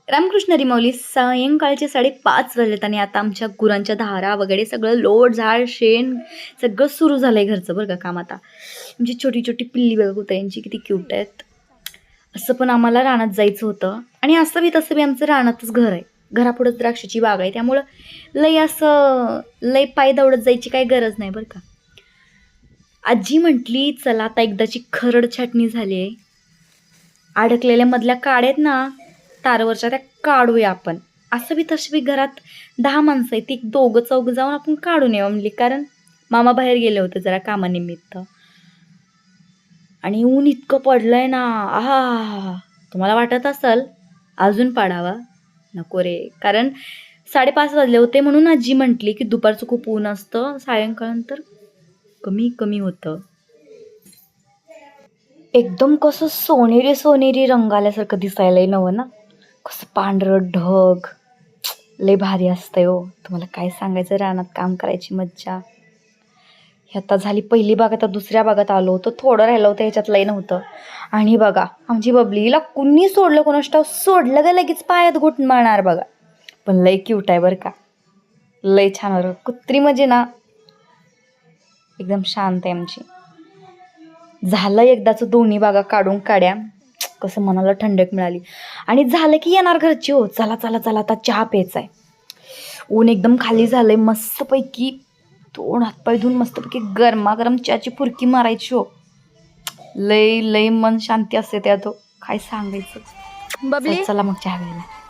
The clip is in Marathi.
रामकृष्ण हरी माऊली. सायंकाळचे 5:30 वाजलेत आणि आता आमच्या गुरांच्या धारा वगैरे सगळं लोट झाड शेण सगळं सुरू झालंय घरचं बरं का काम आता. म्हणजे छोटी छोटी पिल्ली बघा कुत्र्यांची किती क्यूट आहेत. असं पण आम्हाला रानात जायचं होतं आणि असं बी तसं बी आमचं रानातच घर आहे. घरापुढंच द्राक्षाची बाग आहे, त्यामुळं लय पाय दौडत जायची काही गरज नाही बरं का. आजी म्हटली चला आता एकदाची खरड छाटणी झाली आहे, अडकलेल्या मधल्या काड्या आहेत ना तारवरच्या त्या काढूया आपण. असं बी तसं बी घरात 10 माणसं आहेत, ती 2-4 जाऊन आपण काढून येऊ म्हणली, कारण मामा बाहेर गेले होते जरा कामानिमित्त. आणि ऊन इतकं पडलंय ना, आहा. तुम्हाला वाटत असेल अजून पाडावा, नको रे, कारण 5:30 वाजले होते म्हणून आजी म्हटली की दुपारचं खूप ऊन असतं, सायंकाळनंतर कमी कमी होतं. एकदम कसं सोनेरी सोनेरी रंग आल्यासारखं दिसायलंय नवं ना, कसं पांढरं ढग, लय भारी असतंय हो. तुम्हाला काय सांगायचं, रानात काम करायची मज्जा. ही आता झाली पहिली बाग, आता दुसऱ्या बागात आलो होतो, थोडं राहिलं होतं, ह्याच्यात लय नव्हतं. आणि बघा आमची बबलीला कुणी सोडलं, कोणास ठाऊक सोडलं का लगेच पायात घुटून मारणार बघा. पण लय क्यूट आहे बरं का, लय छान बरं. कुत्री म्हणजे ना एकदम शांत आहे आमची. झालं एकदाचं दोन्ही बागा काढून काढ्या, कसं मनाला ठंडक मिळाली. आणि झालं की येणार घरची हो, चला चला चला आता चहा प्यायचा आहे. ऊन एकदम खाली झालंय, मस्तपैकी 2 हातपाय धुवून मस्तपैकी गरमागरम चहाची फुरकी मारायची हो. लय लय मन शांती असते त्यात हो, काय सांगायचं. बबली चला मग चहा घ्यायला.